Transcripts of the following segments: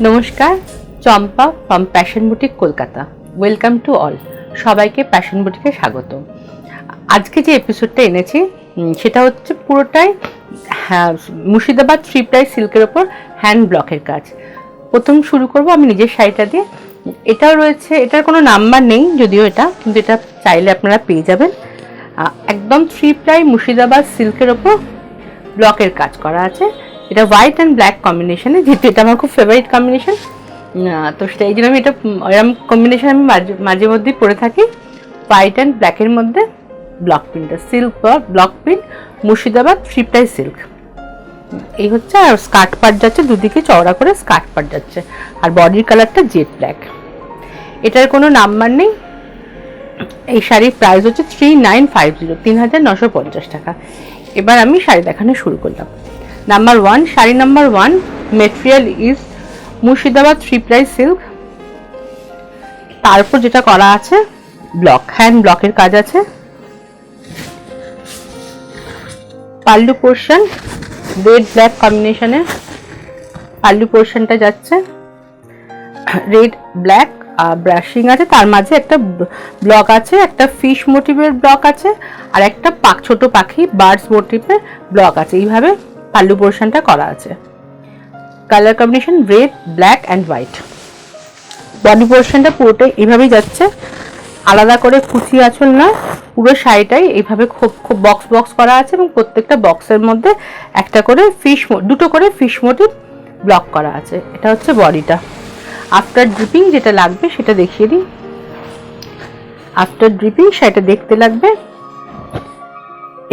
নমস্কার, Champa from Passion Boutique Kolkata. Welcome to all. সবাইকে Passion বুটিকে স্বাগত। আজকে যে এপিসোডটা এনেছি সেটা হচ্ছে পুরোটাই মুর্শিদাবাদ 3 প্লাই সিল্কের ওপর হ্যান্ড ব্লকের কাজ। প্রথম শুরু করব আমি নিজের শাড়িটা দিয়ে। এটাও রয়েছে, এটার কোনো নাম্বার নেই যদিও এটা, কিন্তু এটা চাইলে আপনারা পেয়ে যাবেন। একদম 3 প্লাই মুর্শিদাবাদ সিল্কের ওপর ব্লকের কাজ করা আছে। এটা হোয়াইট অ্যান্ড ব্ল্যাক কম্বিনেশনে, যেহেতু এটা আমার খুব ফেভারিট কম্বিনেশন, তো সেটা এই জন্য আমি এটা এরকম কম্বিনেশন আমি মাঝে মধ্যেই পরে থাকি। হোয়াইট অ্যান্ড ব্ল্যাকের মধ্যে ব্লক প্রিন্টটা, সিল্ক বা block print Murshidabad 3 ply silk. এই হচ্ছে, আর স্কার্ট পার্ট যাচ্ছে দুদিকে চওড়া করে স্কার্ট পার্ট যাচ্ছে, আর বডির কালারটা জেড ব্ল্যাক। এটার কোনো নাম্বার নেই। এই শাড়ির প্রাইস হচ্ছে 3950, 3950 টাকা। এবার আমি শাড়ি দেখানো শুরু করলাম। Number 1, sari number 1, material is Murshidabad 3 ply silk. তারপর যেটা করা আছে ব্লক, হ্যান্ড ব্লকের কাজ আছে। পাল্লু পোর্শন রেড ব্ল্যাক কম্বিনেশনে পাল্লু পোর্শনটা যাচ্ছে রেড ব্ল্যাক, ব্রাশিং আছে, তার মাঝে একটা ব্লক আছে, একটা ফিশ মোটিভের ব্লক আছে, আর একটা ছোট পাখি বার্ডস মোটিভের ব্লক আছে। এইভাবে পাল্লু পোর্শনটা করা আছে। Colour combination red black and white. Body পোর্শনটা পুরোটাই এইভাবেই যাচ্ছে, আলাদা করে কুচি আঁচল না, পুরো শাড়িটাই এইভাবে খুব বক্স বক্স করা আছে, এবং প্রত্যেকটা বক্সের মধ্যে একটা করে দুটো করে ফিশ মোটিভ ব্লক করা আছে। এটা হচ্ছে বডিটা। আফটার ড্রিপিং যেটা লাগবে সেটা দেখিয়ে দিই। আফটার ড্রিপিং শাড়িটা দেখতে লাগবে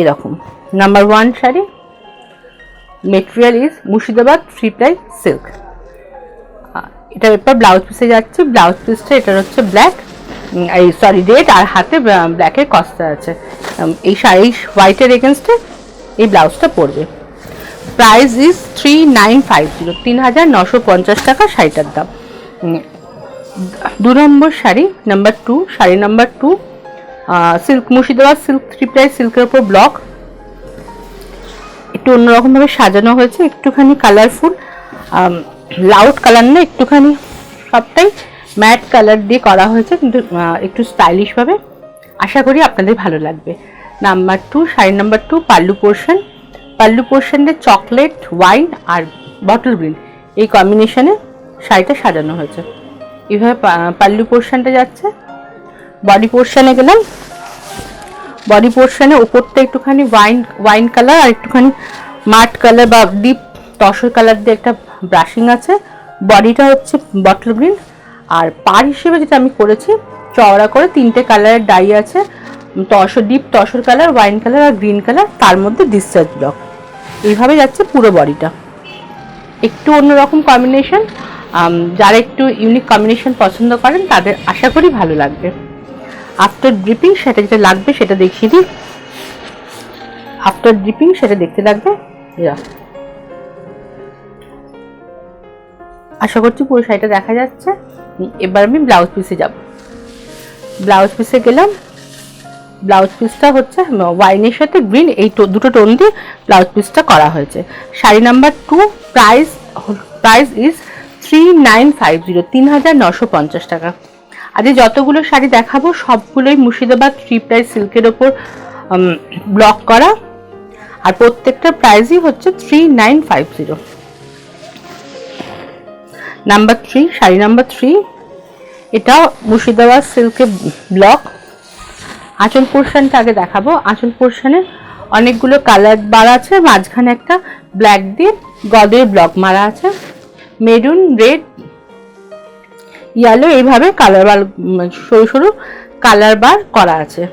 এরকম। Number 1 sari, material is Murshidabad 3 ply silk. এটার এরপর ব্লাউজ পিসে যাচ্ছে। ব্লাউজ পিসটা এটার হচ্ছে ব্ল্যাক, রেড, আর হাতে ব্ল্যাকের কস্তা আছে। এই শাড়ি হোয়াইটের এগেনস্টে এই ব্লাউজটা পরবে। প্রাইস ইজ 3950, 3950 টাকা শাড়িটার দাম। 2 নম্বর sari, number 2, sari number 2, silk Murshidabad silk 3 ply সিল্কের উপর ব্লক। একটু অন্যরকম ভাবে সাজানো হয়েছে, একটুখানি কালারফুল, লাউড কালার না, একটুখানি সবটাই ম্যাট কালার দিয়ে করা হয়েছে, কিন্তু একটু স্টাইলিশ ভাবে। আশা করি আপনাদের ভালো লাগবে। Number 2, sari number 2, pallu portion. Pallu পোর্শনে চকলেট, ওয়াইন আর বটল গ্রিন এই কম্বিনেশনে শাড়িটা সাজানো হয়েছে। এইভাবে পাল্লু পোর্শনটা যাচ্ছে। বডি পোর্শনে গেলাম। বডি পোর্শনে উপরটা একটুখানি ওয়াইন কালার আর একটুখানি মাট কালার বা ডিপ তসর কালার দিয়ে একটা ব্রাশিং আছে। বডিটা হচ্ছে বটল গ্রিন, আর পার হিসেবে যেটা আমি করেছি চওড়া করে 3টে কালারের ডাই আছে, deep tussar colour, wine colour আর গ্রিন কালার, তার মধ্যে ডিসচার্জ ব্লক। এইভাবে যাচ্ছে পুরো বডিটা। একটু অন্যরকম কম্বিনেশন, যারা একটু ইউনিক কম্বিনেশন পছন্দ করেন তাদের আশা করি ভালো লাগবে। আফটার ড্রিপিং সেটা যেটা লাগবে সেটা দেখিয়ে দিই। আফটার ড্রিপিং সেটা দেখতে লাগবে এরা। আশা করছি পুরো শাড়িটা দেখা যাচ্ছে। এবার আমি ব্লাউজ পিসে যাব। ব্লাউজ পিসে গেলাম। ব্লাউজ পিসটা হচ্ছে ওয়াইনের সাথে গ্রিন, এই দুটো টোন দিয়ে ব্লাউজ পিসটা করা হয়েছে। শাড়ি নাম্বার 2, প্রাইস ইজ 3950, 3950 টাকা। আজ যতগুলো শাড়ি দেখাবো সবগুলোই মুর্শিদাবাদ 3 প্লাই সিল্কের ওপর ব্লক করা, আর প্রত্যেকটার প্রাইসই হচ্ছে 3950। নাম্বার 3, শাড়ি নাম্বার 3, এটা মুর্শিদাবাদ সিল্কের ব্লক। আঁচল পোর্শনটা আগে দেখাবো। আঁচল পোর্শনে অনেকগুলো কালার বার আছে, মাঝখানে একটা ব্ল্যাক দিয়ে গদের ব্লক মারা আছে। মেরুন, রেড, ইয়েলো, এইভাবে কালার বার, সরু সরু কালার বার করা আছে,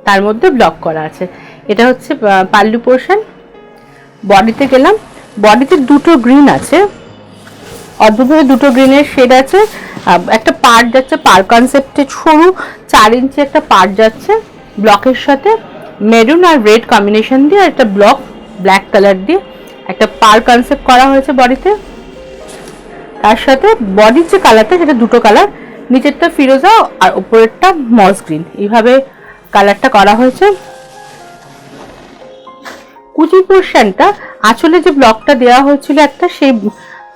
তার মধ্যে ব্লক করা আছে। এটা হচ্ছে পাল্লু পোর্শন। বডিতে গেলাম। বডিতে দুটো গ্রিন আছে, অদ্ভুতভাবে দুটো গ্রিনের শেড আছে। একটা পার্ট যাচ্ছে পার কনসেপ্টে, সরু 4 ইঞ্চি একটা পার্ট যাচ্ছে ব্লকের সাথে, মেরুন আর রেড কম্বিনেশন দিয়ে একটা ব্লক ব্ল্যাক কালার দিয়ে একটা পার কনসেপ্ট করা হয়েছে বডিতে। তার সাথে বডির যে কালারটা সেটা দুটো কালার, নিচেরটা ফিরোজা আর উপরেরটা মস গ্রিন, এইভাবে কালারটা করা হয়েছে। কুচি পোর্শনটা আঁচলে যে ব্লকটা দেওয়া হয়েছিল একটা, সেই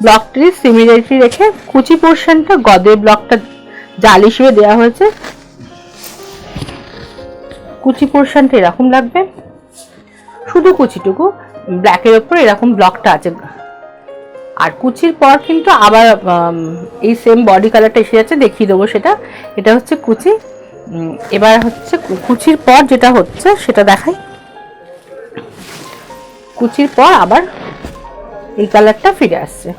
ব্লকটি সিমিলারিটি রেখে কুচি পোর্শনটা গদের ব্লকটা জাল হিসেবে দেওয়া হয়েছে। কুচি পোর্শনটা এরকম লাগবে, শুধু কুচিটুকু ব্ল্যাকের ওপর এরকম ব্লকটা আছে। আর কুচির পর কিন্তু আবার এই সেম বডি কালারটা এসে যাচ্ছে, দেখিয়ে দেবো সেটা। এটা হচ্ছে কুচি। এবার হচ্ছে কুচির পর যেটা হচ্ছে সেটা দেখাই। কুচির পর আবার এই কালারটা ফিরে আসছে।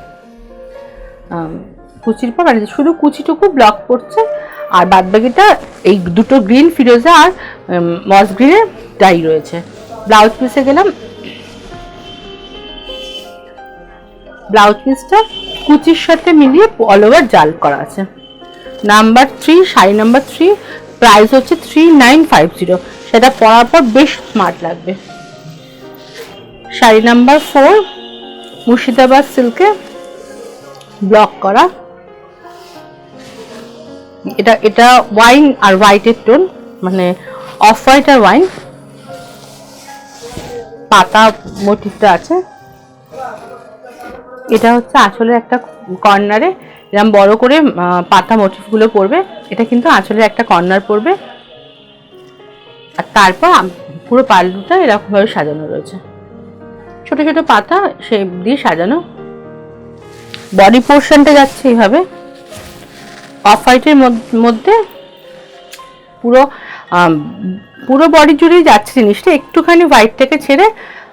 কুচির পর মানে শুধু কুচিটুকু ব্লক পড়ছে, আর বাদ বাকিটা এই দুটো গ্রিন ফিরোজা আর মস গ্রিনের ডাই রয়েছে। ব্লাউজ পিসে গেলাম। ব্লাউজ পিসটা কুচির সাথে মিলিয়ে অল ওভার জাল করা আছে। নাম্বার 3, শাড়ি নাম্বার 3, প্রাইস হচ্ছে 3950। সেটা পরার পর বেশ স্মার্ট লাগবে। শাড়ি নাম্বার 4, মুর্শিদাবাদ সিল্কে ব্লক করা। এটা ওয়াইন আর হোয়াইটের টোন, মানে অফ হোয়াইট আর ওয়াইন। পাতা মোটিভটা আছে। এটা হচ্ছে আঁচলের একটা কর্নারে এরকম বড় করে পাতা মোটিভগুলো পড়বে। এটা কিন্তু আঁচলের একটা কর্নার পড়বে। আর তারপর পুরো পাল্লুটা এরকম ভাবে সাজানো রয়েছে, ছোট ছোট পাতা সেই দিয়ে সাজানো। বডি পোর্শনটা যাচ্ছে এইভাবে অফ হোয়াইটের মধ্যে, পুরো পুরো বডি জুড়েই যাচ্ছে জিনিসটা। একটুখানি হোয়াইটটাকে ছেড়ে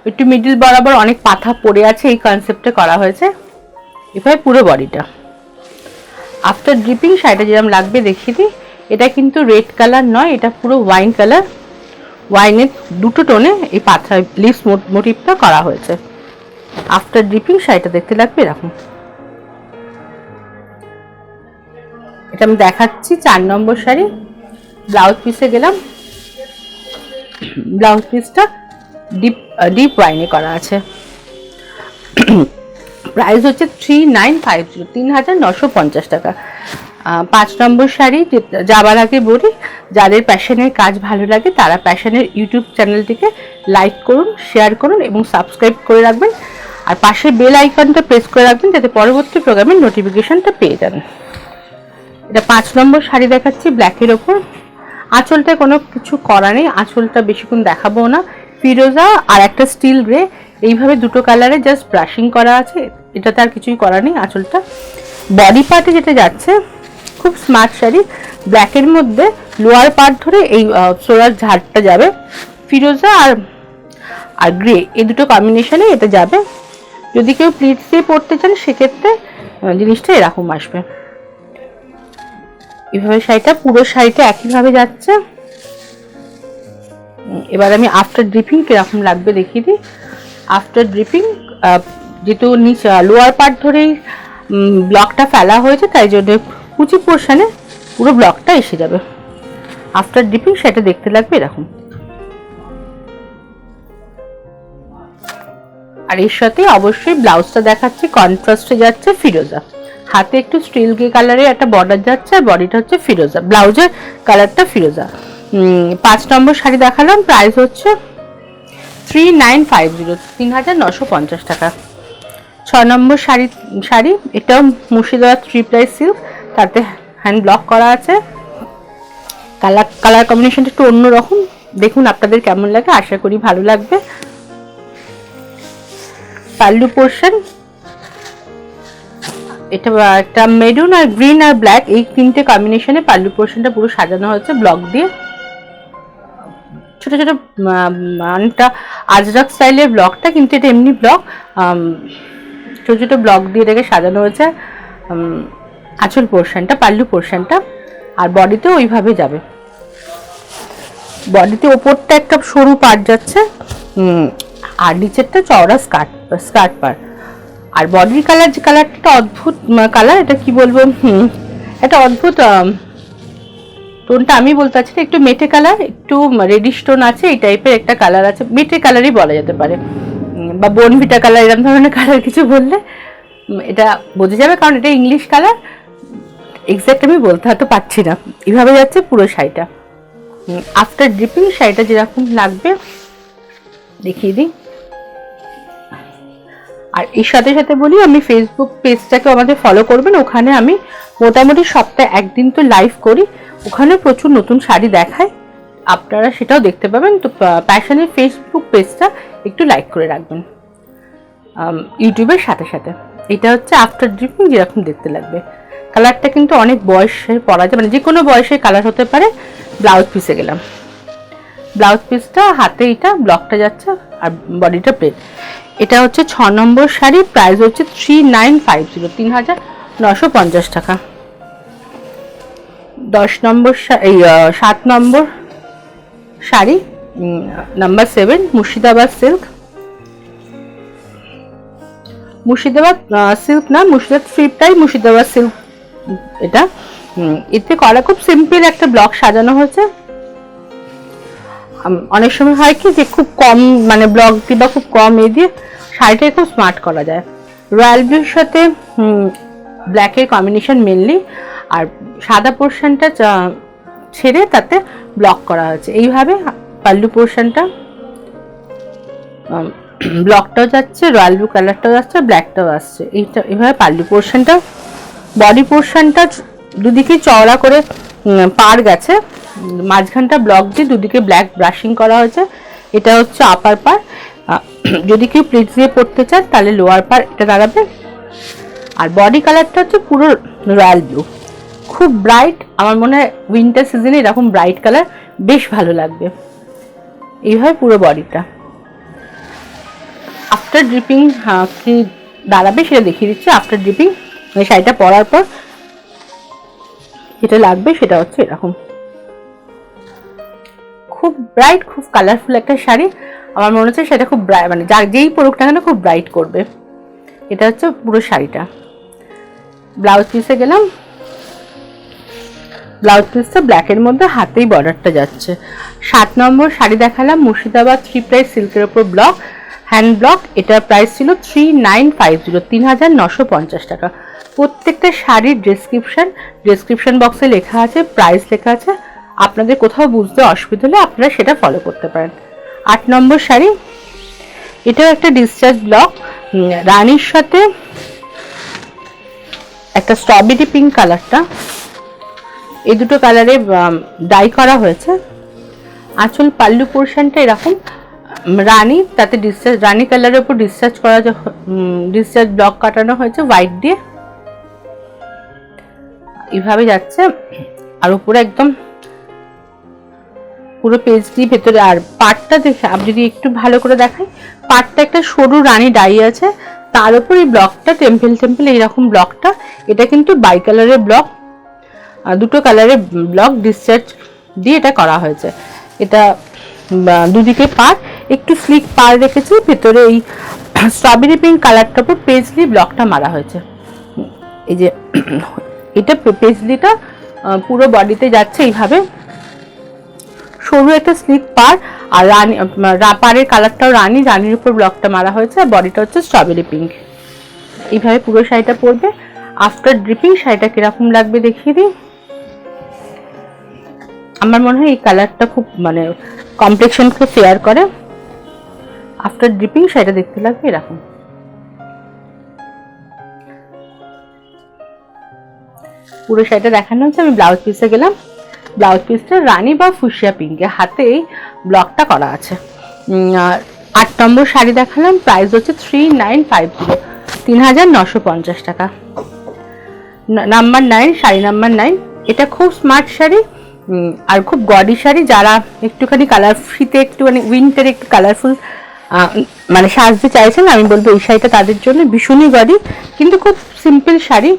একটু মিডল বরাবর অনেক পাতা পড়ে আছে, এই কনসেপ্টে করা হয়েছে। এভাবে পুরো বডিটা। আফটার ড্রিপিং শাড়িটা যেরকম লাগবে দেখিয়ে দিই। এটা কিন্তু রেড কালার নয়, এটা পুরো ওয়াইন কালার। ওয়াইনের দুটো টোনে এই পাথর লিভস মোটিভটা করা হয়েছে। আফটার ড্রিপিং শাড়িটা দেখতে লাগবে এরকম। এটা আমি দেখাচ্ছি 4 নম্বর শাড়ি। ব্লাউজ পিসে গেলাম। ব্লাউজ পিসটা ডিপ ওয়াইনে করা আছে। প্রাইস হচ্ছে 3950, 3950 টাকা। 5 নম্বর শাড়ি। যাবার আগে বলি, যাদের প্যাশনের কাজ ভালো লাগে তারা প্যাশনের ইউটিউব চ্যানেলটিকে লাইক করুন, শেয়ার করুন এবং সাবস্ক্রাইব করে রাখবেন। আর পাশে বেল আইকনটা প্রেস করে রাখবেন যাতে পরবর্তী প্রোগ্রামের নোটিফিকেশনটা পেয়ে যান। এটা 5 নম্বর শাড়ি দেখাচ্ছি ব্ল্যাকের ওপর। আঁচলটা কোনো কিছু করা নেই, আঁচলটা বেশিক্ষণ দেখাবো না। ফিরোজা আর একটা স্টিল গ্রে, এইভাবে দুটো কালারে জাস্ট ব্রাশিং করা আছে। এটাতে আর কিছুই করা নেই। আঁচলটা বডি পার্টে যেটা যাচ্ছে খুব স্মার্ট শাড়ি। ব্ল্যাকের মধ্যে লোয়ার পার্ট ধরে এই সোলার ঝাড়টা যাবে। ফিরোজা আর গ্রে এই দুটো কম্বিনেশনে এটা যাবে। যদি কেউ প্লিটস দিয়ে পরতে চান সেক্ষেত্রে জিনিসটা এরকম আসবে। এভাবে শাড়িটা, পুরো শাড়িটা একইভাবে যাচ্ছে। এবার আমি আফটার ড্রিপিং কিরকম লাগবে দেখিয়ে দিই। আফটার ড্রিপিং যেহেতু নিচে লোয়ার পার্ট ধরেই ব্লকটা ফেলা হয়েছে, তাই জন্য কুচি পোর্শনে পুরো ব্লকটা এসে যাবে। আফটার ড্রিপিং সেটা দেখতে লাগবে এরকম। আর এর সাথে অবশ্যই ব্লাউজটা দেখাচ্ছি, কন্ট্রাস্টে যাচ্ছে ফিরোজা। হাতে একটু স্টিল গ্রে কালারের একটা বর্ডার যাচ্ছে, আর বডিটা হচ্ছে ফিরোজা, ব্লাউজের কালারটা ফিরোজা। 5 নম্বর শাড়ি দেখালাম। প্রাইস হচ্ছে 3950, 3950 টাকা। 6 নম্বর শাড়ি এটাও মুর্শিদাবাদ 3 প্লাই সিল্ক, তাতে হ্যান্ড ব্লক করা আছে। কালার কম্বিনেশনটা একটু অন্যরকম, দেখুন আপনাদের কেমন লাগে, আশা করি ভালো লাগবে। পাল্লু পোর্শন, এটা একটা মেরুন আর গ্রিন আর ব্ল্যাক এই তিনটে কম্বিনেশনে পাল্লু পোর্শনটা পুরো সাজানো হয়েছে ব্লক দিয়ে। ছোট ছোট অনেকটা আজরাক স্টাইলের ব্লকটা, কিন্তু এটা এমনি ব্লক, ছোট ছোট ব্লক দিয়ে এটাকে সাজানো হয়েছে। আঁচল পোর্শনটা, পাল্লু পোর্শনটা, আর বডিতেও ওইভাবে যাবে। বডিতে ওপরটা একটা সরু পার্ট যাচ্ছে, আর নিচেরটা চওড়া স্কার্ট পার্ট। আর বডির কালার, যে কালারটা অদ্ভুত কালার, এটা কি বলবো, একটা অদ্ভুত টোনটা আমি বলতে চাচ্ছি না, একটু মেটে কালার, একটু রেডিশ টোন আছে, এই টাইপের একটা কালার আছে। মেটে কালারই বলা যেতে পারে, বা বনভিটা কালার, এরকম ধরনের কালার কিছু বললে এটা বোঝা যাবে, কারণ এটা ইংলিশ কালার। এক্স্যাক্ট আমি বলতে হয়তো পারছি না। এইভাবে যাচ্ছে পুরো শাড়িটা। আফটার ড্রিপিং শাড়িটা যেরকম লাগবে দেখিয়ে দিই। আর এর সাথে সাথে বলি, আমি ফেসবুক পেজটাকে আমাদের ফলো করবেন। ওখানে আমি মোটামুটি সপ্তাহে একদিন তো লাইভ করি, ওখানে প্রচুর নতুন শাড়ি দেখায়, আপনারা সেটাও দেখতে পাবেন। তো প্যাশনের ফেসবুক পেজটা একটু লাইক করে রাখবেন ইউটিউবের সাথে সাথে। এটা হচ্ছে আফটার ড্রিপিং, যেরকম দেখতে লাগবে। কালারটা কিন্তু অনেক বয়সে পরা যায়, মানে যে কোনো বয়সের কালার হতে পারে। ব্লাউজ পিসে গেলাম, ব্লাউজ পিসটা হাতে এটা ব্লকটা যাচ্ছে আর বডিটা প্লেন। এটা হচ্ছে 6 নম্বর শাড়ি, প্রাইস হচ্ছে 3950, 3950 টাকা। 10 নম্বর এই 7 নম্বর sari, number 7, Murshidabad silk. Murshidabad silk না, মুর্শিদাবাদ ফ্রিপটাই মুর্শিদাবাদ সিল্ক। এটা এতে করা খুব সিম্পল একটা ব্লক সাজানো হয়েছে। অনেক সময় হয় কি যে খুব কম মানে ব্লক দিয়ে বা খুব কম দিয়ে শাড়িটা খুব স্মার্ট করা যায়। রয়্যাল ব্লুর সাথে ব্ল্যাকের কম্বিনেশন মেনলি, আর সাদা পোর্শনটা ছেড়ে তাতে ব্লক করা হয়েছে। এইভাবে পাল্লু পোর্শনটা ব্লকটাও যাচ্ছে, রয়্যাল ব্লু কালারটাও যাচ্ছে, ব্ল্যাকটাও আসছে। এইটা এভাবে পাল্লু পোর্শনটা। বডি পোর্শনটা দুদিকে চওড়া করে পার গেছে, মাঝখানটা ব্লক দিয়ে দুদিকে ব্ল্যাক ব্রাশিং করা হয়েছে। এটা হচ্ছে আপার পার। যদি কেউ প্লিট দিয়ে পড়তে চান তাহলে লোয়ার পার এটা দাঁড়াবে। আর বডি কালারটা হচ্ছে পুরো রয়্যাল ব্লু, খুব ব্রাইট। আমার মনে হয় উইন্টার সিজনে এরকম ব্রাইট কালার বেশ ভালো লাগবে। এইভাবে পুরো বডিটা। আফটার ড্রিপিং কি দাঁড়াবে সেটা দেখিয়ে দিচ্ছি। আফটার ড্রিপিং মানে শাড়িটা পরার পর যেটা লাগবে সেটা হচ্ছে এরকম, খুব ব্রাইট, খুব কালারফুল একটা শাড়ি। আমার মনে হচ্ছে সেটা খুব ব্রাইট, মানে যেই পরুক না কেন খুব ব্রাইট করবে। এটা হচ্ছে পুরো শাড়িটা। ব্লাউজ পিসে গেলাম, ব্লাউজ পিসটা ব্ল্যাকের মধ্যে হাতেই বর্ডারটা যাচ্ছে। 7 নম্বর শাড়ি দেখালাম, মুর্শিদাবাদ থ্রি প্রাইস সিল্কের ওপর ব্লক, হ্যান্ড ব্লক। এটার প্রাইস ছিল 3950, 3950 টাকা। প্রত্যেকটা শাড়ির ডেসক্রিপশন বক্সে লেখা আছে, প্রাইস লেখা আছে। আপনাদের কোথাও বুঝতে অসুবিধা হলে আপনারা সেটা ফলো করতে পারেন। 8 নম্বর শাড়ি, এটাও একটা ডিসচার্জ ব্লক, রানীর সাথে একটা স্ট্রবেরি পিঙ্ক কালারটা, এই দুটো কালারে ডাই করা হয়েছে। আঁচল পাল্লু পোর্শনটা এরকম রানী, তাতে ডিসচার্জ রানী কালারের উপর ডিসচার্জ ব্লক কাটানো হয়েছে হোয়াইট দিয়ে। এইভাবে যাচ্ছে আর উপরে একদম পুরো পেজ দিয়ে ভেতরে। আর পাটটা দেখে আমি যদি একটু ভালো করে দেখাই, পাটটা একটা সরু রানী ডাই আছে, তার উপর এই ব্লকটা টেম্পল এইরকম ব্লকটা। এটা কিন্তু বাই কালারের ব্লক, দুটো কালারের ব্লক ডিসচার্জ দিয়ে এটা করা হয়েছে। এটা দুদিকে পার, একটু স্লিক পার রেখেছি। ভেতরে এই স্ট্রবেরি পিঙ্ক কালারটার উপর পেজলি ব্লকটা মারা হয়েছে। এই যে এটা পেজলিটা পুরো বডিতে যাচ্ছে এইভাবে, সরু একটা স্লিক পার। আর রানী পাড়ের কালারটাও রানীর উপর ব্লকটা মারা হয়েছে, আর বডিটা হচ্ছে স্ট্রবেরি পিঙ্ক। এইভাবে পুরো শাড়িটা পরবে। আফটার ড্রিপিং শাড়িটা কিরকম লাগবে দেখিয়ে দিই। আমার মনে হয় এই কালারটা খুব মানে কমপ্লেক্সনকে ফেয়ার করে। আফটার ড্রিপিং শাড়িটা দেখতে লাগবে এরকম। পুরো শাড়িটা দেখানো হচ্ছে। আমি ব্লাউজ পিসে গেলাম, ব্লাউজ পিসটা রানী বা ফুসিয়া পিঙ্কে হাতে এই ব্লকটা করা আছে। 8 নম্বর শাড়ি দেখালাম, প্রাইস হচ্ছে 3950, 3950 টাকা। Number 9, sari number 9। এটা খুব স্মার্ট শাড়ি আর খুব গডি শাড়ি। যারা একটুখানি কালার শীতে একটুখানি উইন্টারে একটু কালারফুল মানে সাজতে চাইছেন, আমি বলবো এই শাড়িটা তাদের জন্য ভীষণই গডি, কিন্তু খুব সিম্পল শাড়ি।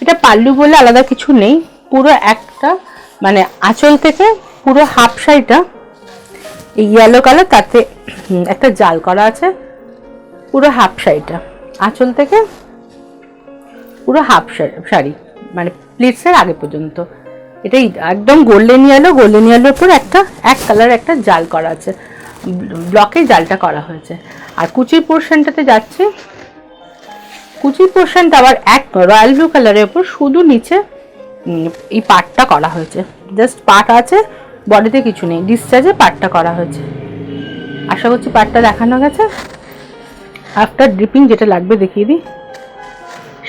এটা পাল্লু বলে আলাদা কিছু নেই, পুরো একটা মানে আঁচল থেকে পুরো হাফ শাড়িটা এই ইয়েলো কালার, তাতে একটা জাল করা আছে। পুরো হাফ শাড়িটা আঁচল থেকে পুরো হাফ শাড়ি মানে প্লিটসের আগে পর্যন্ত। এটাই একদম গোল্ডেন ইয়েলোর উপর এক কালার একটা জাল করা আছে, ব্লকে জালটা করা হয়েছে। আর কুচির পোর্শনটাতে যাচ্ছে, কুচির পোর্শনটা আবার এক রয়্যাল ব্লু কালারের উপর শুধু নিচে এই পাটটা করা হয়েছে। জাস্ট পাট আছে, বডিতে কিছু নেই, ডিসচার্জে পাটটা করা হয়েছে। আশা করছি পাটটা দেখানো গেছে। আফটার ড্রিপিং যেটা লাগবে দেখিয়ে দিই।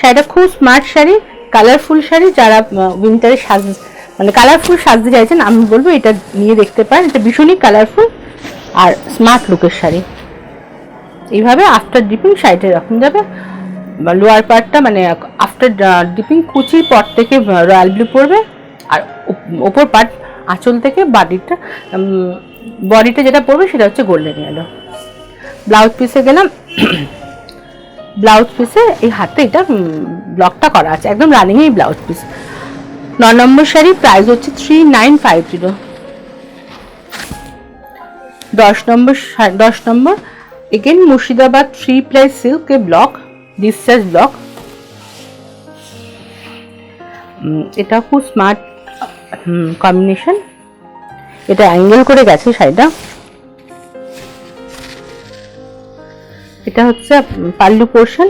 শাড়িটা খুব স্মার্ট শাড়ি, কালারফুল শাড়ি। যারা উইন্টারে মানে কালারফুল সাজতে চাইছেন আমি বলবো এটা নিয়ে দেখতে পারেন। এটা ভীষণই কালারফুল আর স্মার্ট লুকের শাড়ি। এইভাবে আফটার ড্রিপিং শাড়িটা এরকম যাবে। লোয়ার পার্টটা মানে আফটার ড্রিপিং কুচির পর থেকে রয়্যাল ব্লু পড়বে, আর ওপর পার্ট আঁচল থেকে বডিটা যেটা পড়বে সেটা হচ্ছে গোল্ডেন ইয়েলো। ব্লাউজ পিসে গেলাম। ব্লাউজ পিসে এই হাতে এটা ব্লকটা করা আছে, একদম রানিং এই ব্লাউজ পিস। 9 নম্বর শাড়ি, প্রাইস হচ্ছে 3950। 10 নম্বর এগেন মুর্শিদাবাদ 3 প্লাই সিল্ক এ ব্লক, ডিসচার্জ ব্লক। এটা খুব স্মার্ট কম্বিনেশন। এটা অ্যাঙ্গেল করে গেছে শাড়িটা। এটা হচ্ছে পাল্লু পোর্শন।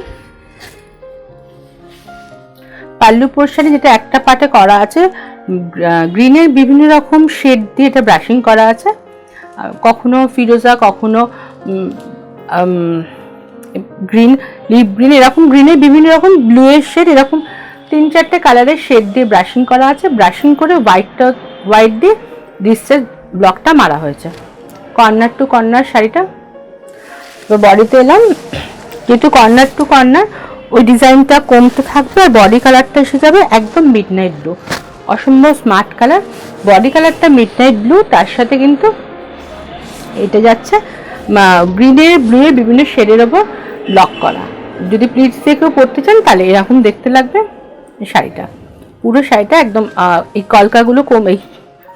পাল্লু পোর্শনে যেটা একটা পার্টে করা আছে গ্রিনের বিভিন্ন রকম শেড দিয়ে এটা ব্রাশিং করা আছে, কখনো ফিরোজা, কখনো গ্রিন, লিপ গ্রিন, এরকম গ্রিনের বিভিন্ন রকম ব্লুয়ের শেড, এরকম 3-4টে কালারের শেড দিয়ে ব্রাশিং করা আছে। ব্রাশিং করে হোয়াইট দিয়ে ডিসচার্জ ব্লকটা মারা হয়েছে। কর্নার টু কর্নার শাড়িটা। তো বডিতে এলাম, যেহেতু কর্নার টু কর্নার ওই ডিজাইনটা কমতে থাকবে, আর বডি কালারটা এসে যাবে একদম মিডনাইট ব্লু, অসম্ভব স্মার্ট কালার। বডি কালারটা মিডনাইট ব্লু, তার সাথে কিন্তু এটা যাচ্ছে গ্রিনের ব্লুয়ের বিভিন্ন শেডের ওপর ব্লক করা। যদি প্লিটস দিয়ে কেউ পরতে চান তাহলে এরকম দেখতে লাগবে শাড়িটা। পুরো শাড়িটা একদম এই কলকাগুলো এই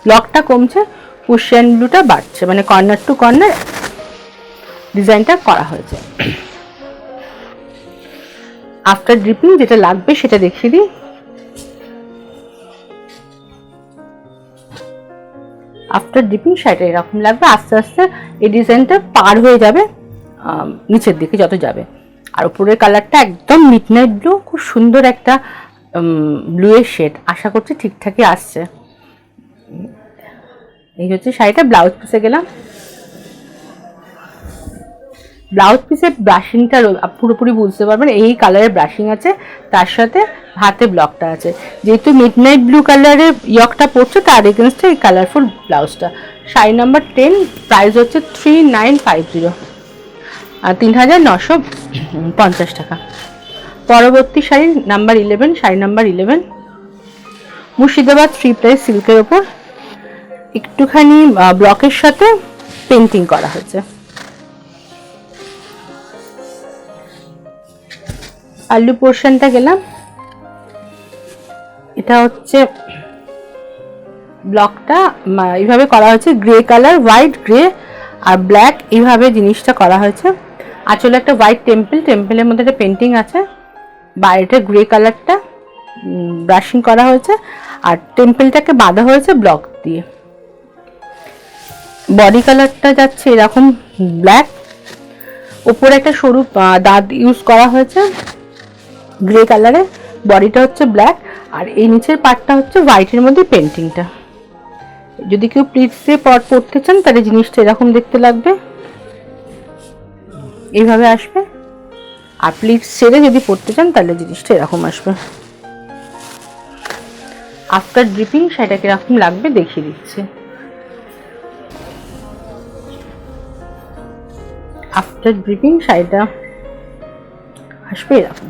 ব্লকটা কমছে, কুশন ব্লুটা বাড়ছে, মানে কর্নার টু কর্নার ডিজাইনটা করা হয়েছে। আফটার ড্রিপিং যেটা লাগবে সেটা দেখিয়ে দিই। আফটার ড্রিপিং শাড়িটা এরকম লাগবে। আস্তে আস্তে এই ডিজাইনটা পার হয়ে যাবে নিচের দিকে যত যাবে। আর উপরের কালারটা একদম মিডনাইট ব্লু, খুব সুন্দর একটা ব্লুয়ের শেড। আশা করছি ঠিকঠাকই আসছে। এই হচ্ছে শাড়িটা। ব্লাউজ পিসে গেলাম। ব্লাউজ পিসের ব্রাশিংটা পুরোপুরি বুঝতে পারবেন, এই কালারের ব্রাশিং আছে, তার সাথে হাতে ব্লকটা আছে। যেহেতু মিডনাইট ব্লু কালারের ইয়কটা পড়ছে, তার এগেনস্টে এই কালারফুল ব্লাউজটা। শাড়ি নাম্বার 10, প্রাইস হচ্ছে 3950, আর 3950 টাকা। পরবর্তী sari number 11, sari number 11 Murshidabad 3 ply সিল্কের ওপর একটুখানি ব্লকের সাথে পেন্টিং করা হয়েছে। আলু পোর্শনটা গেলাম। এটা হচ্ছে ব্লকটা এইভাবে করা হয়েছে, গ্রে কালার, হোয়াইট, গ্রে আর ব্ল্যাক, এইভাবে জিনিসটা করা হয়েছে। আঁচলে একটা হোয়াইট টেম্পলের মধ্যে একটা পেন্টিং আছে, বাইরেটা গ্রে কালারটা ব্রাশিং করা হয়েছে, আর টেম্পলটাকে বাঁধা হয়েছে ব্লক দিয়ে। বডি কালারটা যাচ্ছে এরকম ব্ল্যাক, উপরে একটা সরু দাঁত ইউজ করা হয়েছে গ্রে কালারে, বডিটা হচ্ছে ব্ল্যাক, আর এই নিচের পার্টটা হচ্ছে হোয়াইটের মধ্যে পেন্টিংটা। যদি কেউ প্লিটস দিয়ে পরতে চান তাহলে জিনিসটা এরকম দেখতে লাগবে, এইভাবে আসবে। আর প্লিটস ছেড়ে যদি পরতে চান তাহলে জিনিসটা এরকম আসবে। আফটার ড্রিপিং শাড়িটা কিরকম লাগবে দেখিয়ে দিচ্ছে। আফটার ড্রিপিং শাড়িটা আসবে এরকম।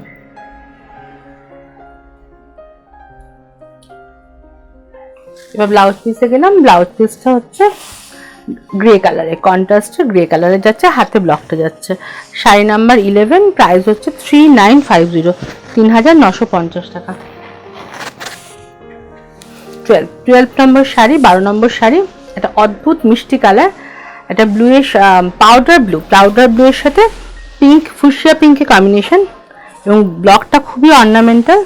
এবার ব্লাউজ পিসে গেলাম। ব্লাউজ পিসটা হচ্ছে গ্রে কালারে, কন্ট্রাস্টে গ্রে কালারে যাচ্ছে, হাতে ব্লকটা যাচ্ছে। শাড়ি নাম্বার 11, প্রাইস হচ্ছে 3950, 3950 টাকা। 12 নম্বর শাড়ি, 12 নম্বর শাড়ি, এটা অদ্ভুত মিষ্টি কালার, এটা ব্লুয়ের পাউডার ব্লু এর সাথে পিঙ্ক, ফুশিয়া পিঙ্কের কম্বিনেশন, এবং ব্লকটা খুবই অর্নামেন্টাল।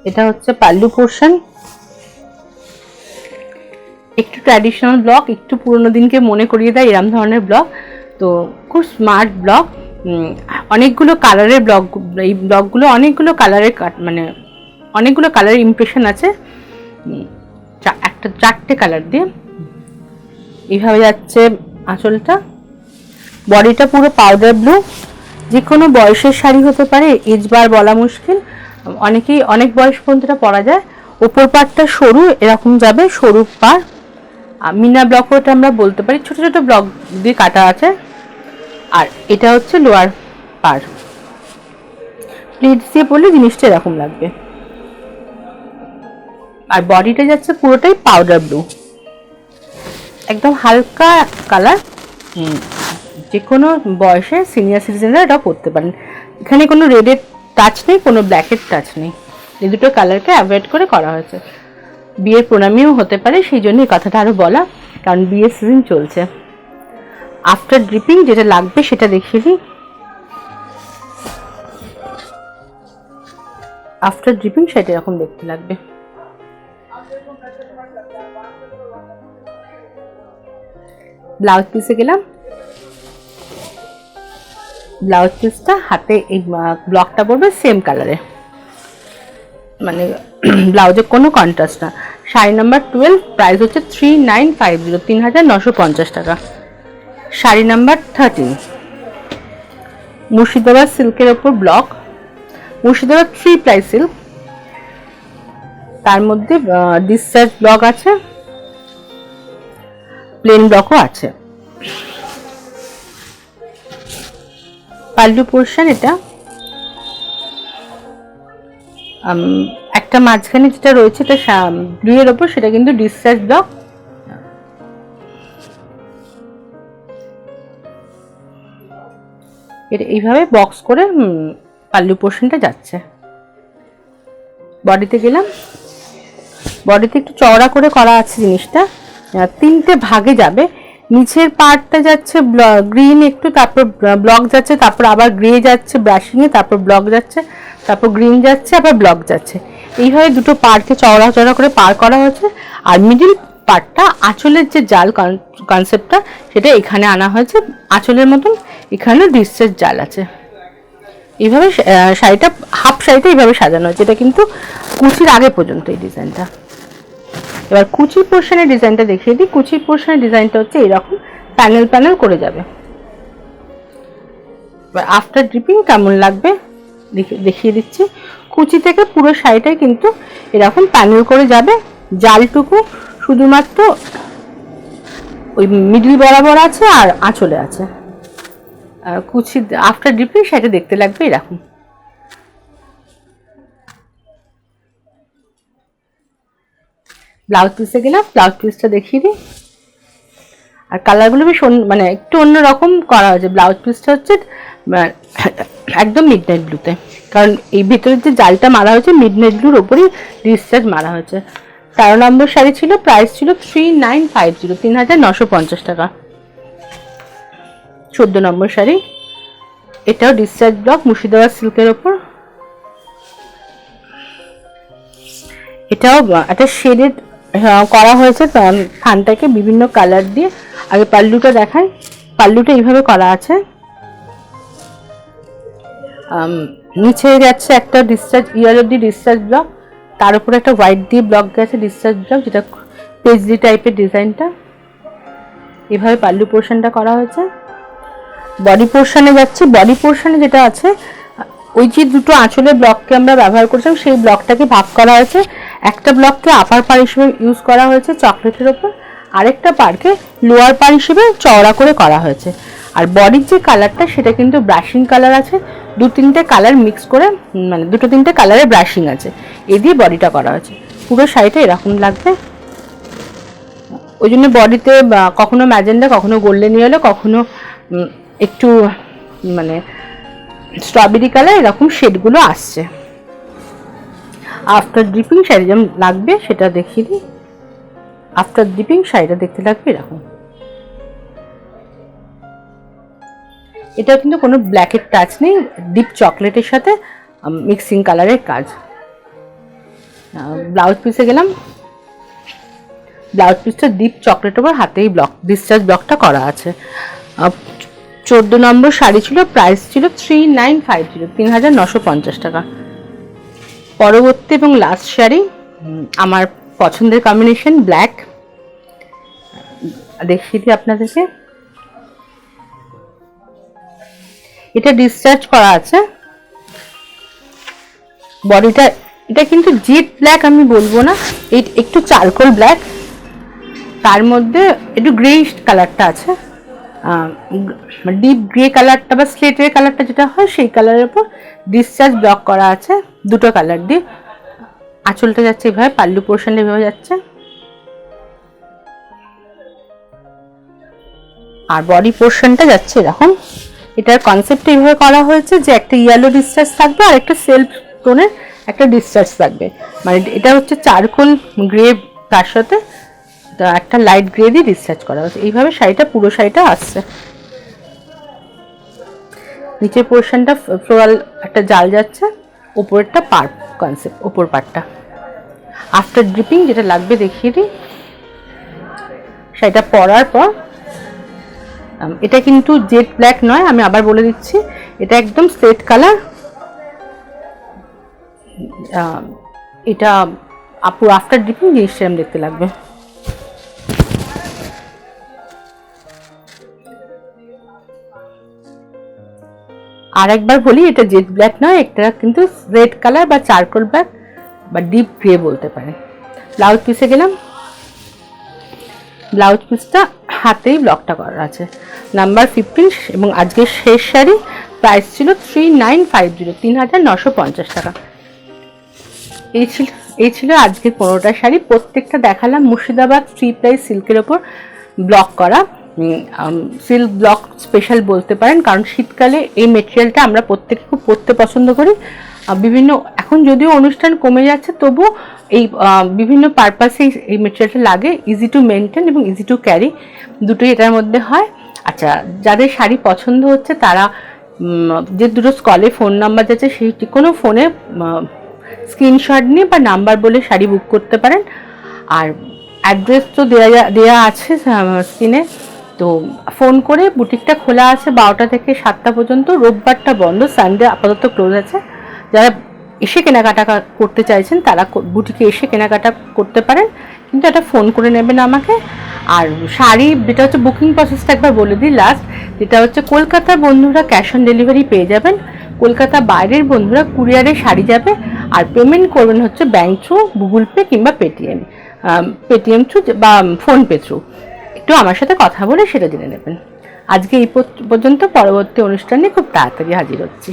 এটা হচ্ছে পাল্লু পোর্শন, একটু ট্র্যাডিশনাল ব্লক, একটু পুরোনো দিনকে মনে করিয়ে দেয় এরম ধরনের ব্লক। তো খুব স্মার্ট ব্লক, অনেকগুলো কালারের ব্লক। এই ব্লকগুলো অনেকগুলো কালারের মানে অনেকগুলো কালারের ইমপ্রেশন আছে, একটা 4টে কালার দিয়ে। এইভাবে যাচ্ছে আঁচলটা, বডিটা পুরো পাউডার ব্লু, যে কোনো বয়সের শাড়ি হতে পারে, এজ বার বলা মুশকিল, অনেক বয়স পর্যন্ত পরা যায়। ওপর পাটটা সরু এরকম যাবে, সরু পার, মিনা ব্লক ওটা আমরা বলতে পারি, ছোট ছোট ব্লক দিয়ে কাটা আছে। আর এটা হচ্ছে লোয়ার পার, প্লিটস দিয়ে পরলে জিনিসটা এরকম লাগবে। আর বডিটা যাচ্ছে পুরোটাই পাউডার ব্লু, একদম হালকা কালার। যে কোনো বয়সে সিনিয়র সিটিজেনরা এটা পরতে পারেন। এখানে কোনো রেডের টাচ নেই, কোনো ব্ল্যাকের টাচ নেই, এই দুটো কালারকে অ্যাভয়েড করে করা হয়েছে। বিয়ের প্রণামীও হতে পারে, সেই জন্য এই কথাটা আরো বলা, কারণ বিয়ের সিজন চলছে। আফটার ড্রিপিং যেটা লাগবে সেটা দেখিয়ে দিই। আফটার ড্রিপিং সেটা এরকম দেখতে লাগবে। ব্লাউজ পিসে গেলাম, ব্লাউজ পিসটা হাতে এই ব্লকটা পড়বে সেম কালারে, মানে ব্লাউজে কোনো কন্ট্রাস্ট না। শাড়ি নাম্বার 12, প্রাইস হচ্ছে 3950, 3950 টাকা। শাড়ি নাম্বার 13, মুর্শিদাবাদ সিল্কের ওপর ব্লক, মুর্শিদাবাদ 3 প্লাই সিল্ক, তার মধ্যে ডিসচার্জ ব্লক আছে, প্লেন ব্লকও আছে। পাল্লু পোর্শন এটা একটা মাঝখানে যেটা রয়েছে এটা ব্লু এর ওপর, সেটা কিন্তু ডিসচার্জ ব্লক। এটা এইভাবে বক্স করে পাল্লু পোর্শনটা যাচ্ছে। বডিতে গেলাম, বডিতে একটু চওড়া করে করা আছে জিনিসটা, 3টে ভাগে যাবে। নিচের পার্টটা যাচ্ছে গ্রিন একটু, তারপর ব্লক যাচ্ছে, তারপর আবার গ্রে যাচ্ছে ব্রাশিং এ, তারপর ব্লক যাচ্ছে, তারপর গ্রিন যাচ্ছে, আবার ব্লক যাচ্ছে। এইভাবে দুটো পার্টকে চওড়া চওড়া করে পার করা হয়েছে। আর মিডিল পার্টটা আঁচলের যে জাল কনসেপ্টটা সেটা এখানে আনা হয়েছে, আঁচলের মতন এখানে ডিসচার্জ জাল আছে। এইভাবে শাড়িটা, হাফ শাড়িটা এইভাবে সাজানো হয়েছে। এটা কিন্তু কুচির আগে পর্যন্ত এই ডিজাইনটা। এবার কুচির পোর্শনের ডিজাইনটা দেখিয়ে দিই। কুচির পোর্শনের ডিজাইনটা হচ্ছে এরকম প্যানেল প্যানেল করে যাবে। এবার আফটার ড্রিপিং কেমন লাগবে দেখিয়ে দিচ্ছি। কুচি থেকে পুরো শাড়িটাই কিন্তু এরকম প্যানেল করে যাবে, জালটুকু শুধুমাত্র ওই মিডল বরাবর আছে আর আঁচলে আছে। কুচি আফটার ড্রিপিং শাড়িটা দেখতে লাগবে এরকম। ব্লাউজ পিসে গেলাম, ব্লাউজ পিসটা দেখিয়ে দিই। আর কালারগুলো বেশ মানে একটু অন্যরকম করা হয়েছে। ব্লাউজ পিসটা হচ্ছে একদম মিডনাইট ব্লুতে, কারণ এই ভেতরের যে জালটা মারা হয়েছে মিডনাইট ব্লুর ওপরই ডিসচার্জ মারা হয়েছে। 13 নম্বর শাড়ি ছিল, প্রাইস ছিল 3950, 3950 টাকা। 14 নম্বর শাড়ি, এটাও ডিসচার্জ ব্লক, মুর্শিদাবাদ সিল্কের ওপর। এটাও একটা শেডেড করা হয়েছে থানটাকে বিভিন্ন কালার দিয়ে। আগে পাল্লুটা দেখাই। পাল্লুটা এইভাবে করা আছে, নিচে যাচ্ছে একটা ডিসচার্জ ইয়েলো দিয়ে ডিসচার্জ ব্লক, তার উপরে একটা হোয়াইট দিয়ে ব্লক গেছে ডিসচার্জ ব্লক, যেটা পেজলি টাইপের ডিজাইনটা। এভাবে পাল্লু পোর্শনটা করা হয়েছে। বডি পোর্শনে যাচ্ছে, বডি পোর্শনে যেটা আছে ওই যে দুটো আঁচলের ব্লককে আমরা ব্যবহার করছিলাম সেই ব্লকটাকে ভাগ করা হয়েছে। একটা ব্লককে আপার পার হিসেবে ইউজ করা হয়েছে চকলেটের ওপর, আরেকটা পারকে লোয়ার পার হিসেবে চওড়া করে করা হয়েছে। আর বডির যে কালারটা সেটা কিন্তু ব্রাশিং কালার আছে, 2-3টে কালার মিক্স করে, মানে 2-3টে কালারের ব্রাশিং আছে, এ দিয়ে বডিটা করা হয়েছে। পুরো শাড়িটা এরকম লাগবে। ওই জন্য বডিতে কখনো ম্যাজেন্ডা, কখনো গোল্ডেন ইয়েলো, কখনো একটু মানে স্ট্রবেরি কালার, এরকম শেডগুলো আসছে। আফটার ড্রিপিং শাড়ি যেমন লাগবে সেটা দেখিয়ে দিই। আফটার ড্রিপিং শাড়িটা দেখতে লাগবে এরকম। এটা কিন্তু কোনো ব্ল্যাকের টাচ নেই, ডিপ চকলেটের সাথে মিক্সিং কালারের কাজ। ব্লাউজ পিসে গেলাম। ব্লাউজ পিসটা ডিপ চকলেট ওপর হাতেই ব্লক ডিসচার্জ ব্লকটা করা আছে। 14 নম্বর শাড়ি ছিল, প্রাইস ছিল 3950, 3950 টাকা। পরবর্তী এবং লাস্ট শাড়ি, আমার পছন্দের কম্বিনেশন ব্ল্যাক, দেখিয়ে দিই আপনাদেরকে। এটা ডিসচার্জ করা আছে। বডিটা এটা কিন্তু জেট ব্ল্যাক আমি বলবো না, একটু চারকোল ব্ল্যাক, তার মধ্যে একটু গ্রে কালারটা আছে, ডিপ গ্রে কালারটা বা স্লেটের কালারটা যেটা হয় সেই কালারের উপর ডিসচার্জ ব্লক করা আছে দুটো কালার দিয়ে। আঁচলটা যাচ্ছে এভাবে, পাল্লু পোর্শন এভাবে যাচ্ছে, আর বডি পোর্শনটা যাচ্ছে এরকম। এটার কনসেপ্ট এইভাবে করা হয়েছে যে একটা ইয়েলো ডিসচার্জ থাকবে আর একটা সেলফ টোনের একটা ডিসচার্জ থাকবে, মানে এটা হচ্ছে চারকোল গ্রে, তার সাথে একটা লাইট গ্রে দিয়ে ডিসচার্জ করা হয়েছে। এইভাবে শাড়িটা পুরো শাড়িটা আসছে। নিচের পোর্শনটা ফ্লোরাল একটা জাল যাচ্ছে, উপরেরটা পার্প কনসেপ্ট, উপর পার্টটা। আফটার ড্রিপিং যেটা লাগবে দেখিয়ে দিই। শাড়িটা পরার পর, এটা কিন্তু জেট ব্ল্যাক নয়, আমি আবার বলে দিচ্ছি, এটা একদম স্লেট কালার। এটা পুরো আফটার ড্রিপিং জিনিসটা আমি দেখতে লাগবে। আর একবার বলি, এটা জেট ব্ল্যাক নয়, এটা কিন্তু রেড কালার বা চারকোল ব্ল্যাক বা ডিপ গ্রে বলতে পারেন। ব্লাউজ পিসে গেলাম। ব্লাউজ পিসটা হাতেই ব্লকটা করা আছে, নাম্বার 15, এবং আজকের শেষ শাড়ি, প্রাইস ছিল 3950, 3950 টাকা। এই ছিল আজকের 15টা শাড়ি। প্রত্যেকটা দেখালাম মুর্শিদাবাদ 3 প্লাই সিল্কের ওপর ব্লক করা, সিল্ক ব্লক স্পেশাল বলতে পারেন, কারণ শীতকালে এই মেটেরিয়ালটা আমরা প্রত্যেকে খুব পরতে পছন্দ করি। বিভিন্ন এখন যদিও অনুষ্ঠান কমে যাচ্ছে, তবু এই বিভিন্ন পারপাসে এই মেটেরিয়ালটা লাগে। ইজি টু মেনটেন এবং ইজি টু ক্যারি, দুটোই এটার মধ্যে হয়। আচ্ছা, যাদের শাড়ি পছন্দ হচ্ছে তারা যে দুটো স্কলে ফোন নাম্বার যাচ্ছে, সেই কোনো ফোনে স্ক্রিনশট নিয়ে বা নাম্বার বলে শাড়ি বুক করতে পারেন। আর অ্যাড্রেস তো দেয়া আছে স্ক্রিনে, তো ফোন করে। বুটিকটা খোলা আছে 12টা থেকে 7টা পর্যন্ত, রোববারটা বন্ধ, সানডে আপাতত ক্লোজ আছে। যারা এসে কেনাকাটা করতে চাইছেন তারা বুটিকে এসে কেনাকাটা করতে পারেন, কিন্তু এটা ফোন করে নেবেন আমাকে। আর শাড়ি যেটা হচ্ছে বুকিং প্রসেসটা একবার বলে দিই লাস্ট, যেটা হচ্ছে কলকাতার বন্ধুরা ক্যাশ অন ডেলিভারি পেয়ে যাবেন, কলকাতা বাইরের বন্ধুরা কুরিয়ারে শাড়ি যাবে, আর পেমেন্ট করবেন হচ্ছে ব্যাঙ্ক থ্রু, গুগল পে কিংবা পেটিএম থ্রু বা ফোনপে থ্রু। একটু আমার সাথে কথা বলে সেটা জেনে নেবেন। আজকে এই পর্যন্ত, পরবর্তী অনুষ্ঠানে খুব তাড়াতাড়ি হাজির হচ্ছি।